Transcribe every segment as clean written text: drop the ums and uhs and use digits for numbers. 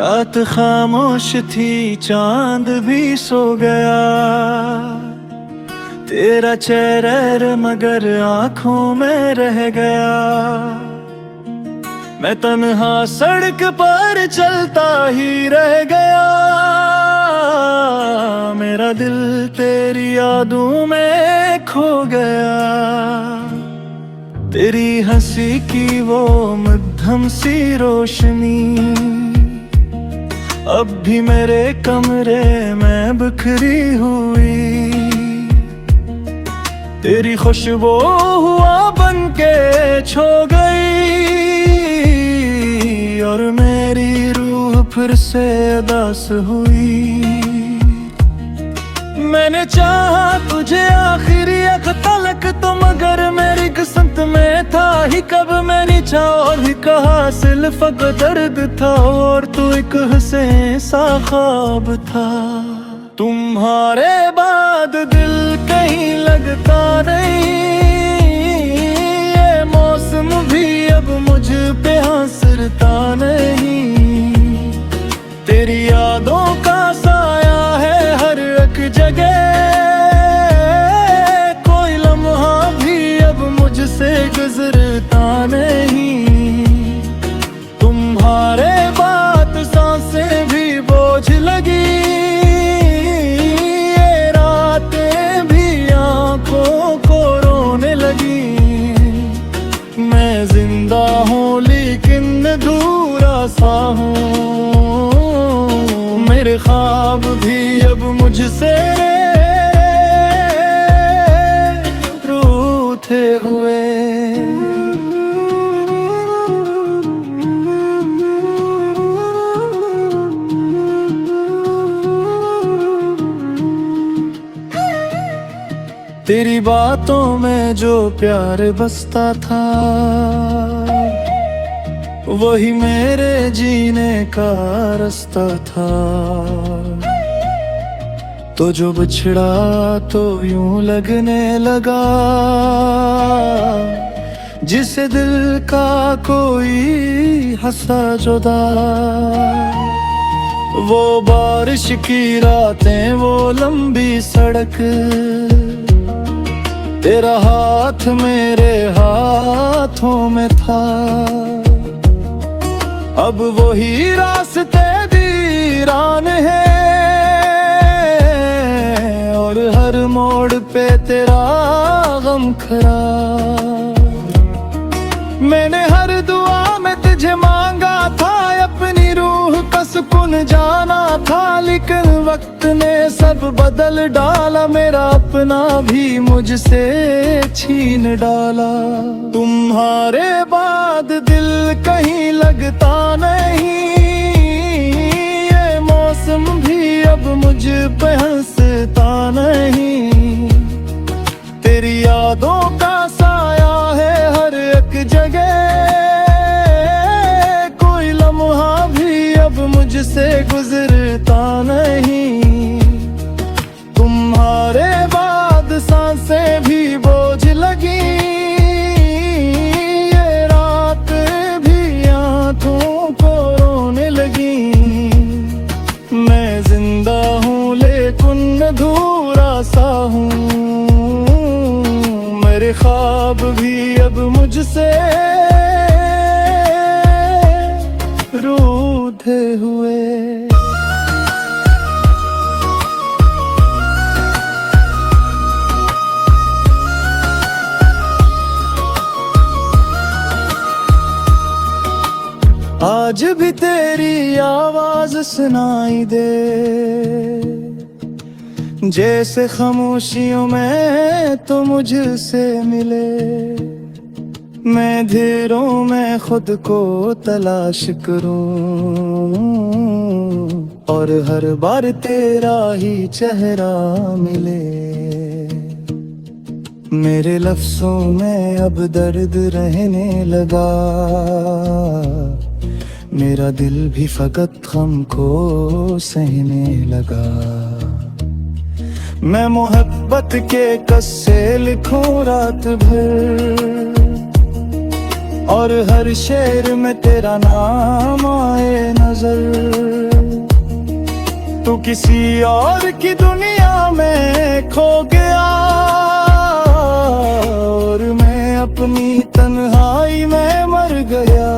रात खामोश थी, चांद भी सो गया। तेरा चेहरा मगर आंखों में रह गया। मैं तन्हा सड़क पर चलता ही रह गया। मेरा दिल तेरी यादों में खो गया। तेरी हंसी की वो मध्यम सी रोशनी अब भी मेरे कमरे में बिखरी हुई। तेरी खुशबू हुआ बनके छो गई और मेरी रूह फिर से उदास हुई। मैंने चाहा तुझे आखिरी तलक तो मगर मेरी किस्मत में था ही कब। मैंने चाहा भी कहा सिर्फ दर्द था और तू एक हंसे सा ख्वाब था। तुम्हारे बाद दिल कहीं लगता नहीं। ये मौसम भी अब मुझ पे हंसता नहीं। तेरी यादों का साया है हर एक जगह। कोई लम्हा भी अब मुझसे गुजरता नहीं। तुम्हारे बात सांसें भी बोझ लगी। ये रातें भी आंखों को रोने लगी। मैं जिंदा हूँ लेकिन अधूरा सा हूँ। मेरे ख्वाब भी अब मुझसे रूठे हुए। तेरी बातों में जो प्यार बसता था वही मेरे जीने का रास्ता था। तो जो बिछड़ा तो यूं लगने लगा जिसे दिल का कोई हंसा जुदा। वो बारिश की रातें वो लंबी सड़क तेरा हाथ मेरे हाथों में था। अब वही रास्ते वीरान है और हर मोड़ पे तेरा गम खरा। मैंने हर दुआ में तुझे मांगा था अपनी रूह का सुकून जाना था। लेकिन वक्त ने सब बदल डाला मेरा अपना भी मुझसे छीन डाला। तुम्हारे बाद दिल कहीं लगता नहीं। ये मौसम भी अब मुझ पे हंसता नहीं। तेरी यादों का साया है हर एक जगह। कोई लम्हा भी अब मुझसे गुजरता नहीं। तुम्हारे बाद सांसें भी बोझ लगी। ये रात भी आंखों को रोने लगी। मैं जिंदा हूँ लेकिन अधूरा सा हूँ। मेरे ख्वाब भी अब मुझसे रूठे हुए। आज भी तेरी आवाज सुनाई दे जैसे खामोशियों में तो मुझसे मिले। मैं अंधेरों में खुद को तलाश करूं और हर बार तेरा ही चेहरा मिले। मेरे लफ्जों में अब दर्द रहने लगा। मेरा दिल भी फकत गम को सहने लगा। मैं मोहब्बत के कस्से लिखूं रात भर और हर शेर में तेरा नाम आए नजर। तू किसी और की दुनिया में खो गया और मैं अपनी तन्हाई में मर गया।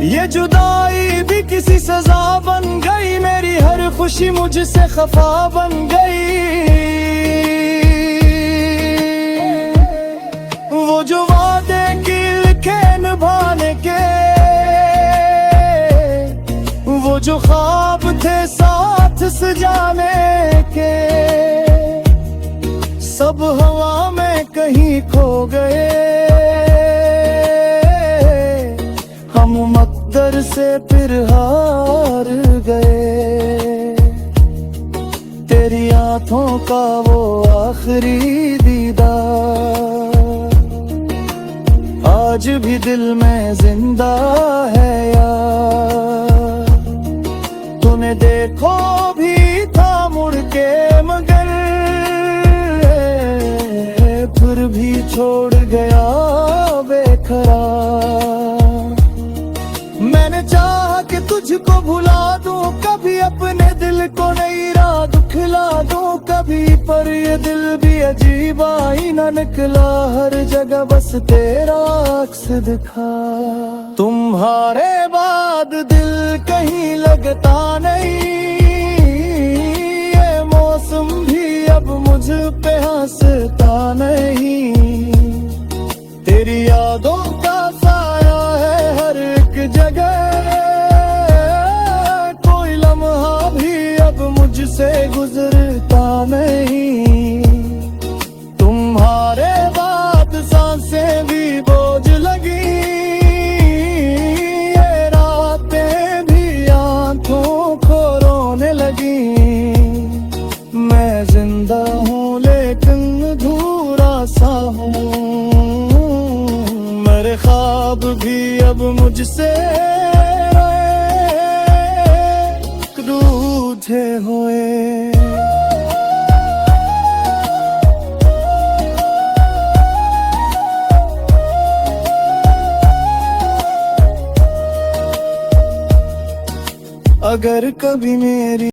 ये जुदाई भी किसी सजा बन गई, मेरी हर खुशी मुझसे खफा बन गई। वो जो वादे की लिखे निभाने के, वो जो ख्वाब थे साथ सजाने के, सब हवा में कहीं खो गए। हम मकदर से फिर हार गए। तेरी आंखों का वो आखिरी दीदार आज भी दिल में जिंदा है यार। तूने देखो भी था मुड़ के मगर फिर भी छोड़ गया बेकरार। मैंने चाहा कि तुझको भुला दूं, कभी अपने दिल को नहीं राह दुखला दूं कभी, पर ये दिल भी अजीब ही न निकला। हर जगह बस तेरा अक्स दिखा। तुम्हारे बाद दिल कहीं लगता नहीं, ये मौसम भी अब मुझ पे हंसता नहीं। तेरी यादों का साया है हर एक जगह, कोई लम्हा भी अब मुझसे गुजरता नहीं। तुम्हारे बाद सांसें भी बोझ लगी, ये रातें भी आंखों को रोने लगी। मैं जिंदा हूँ लेकिन अधूरा सा हूँ, मेरे ख्वाब भी अब मुझसे रूठे हुए। अगर कभी मेरी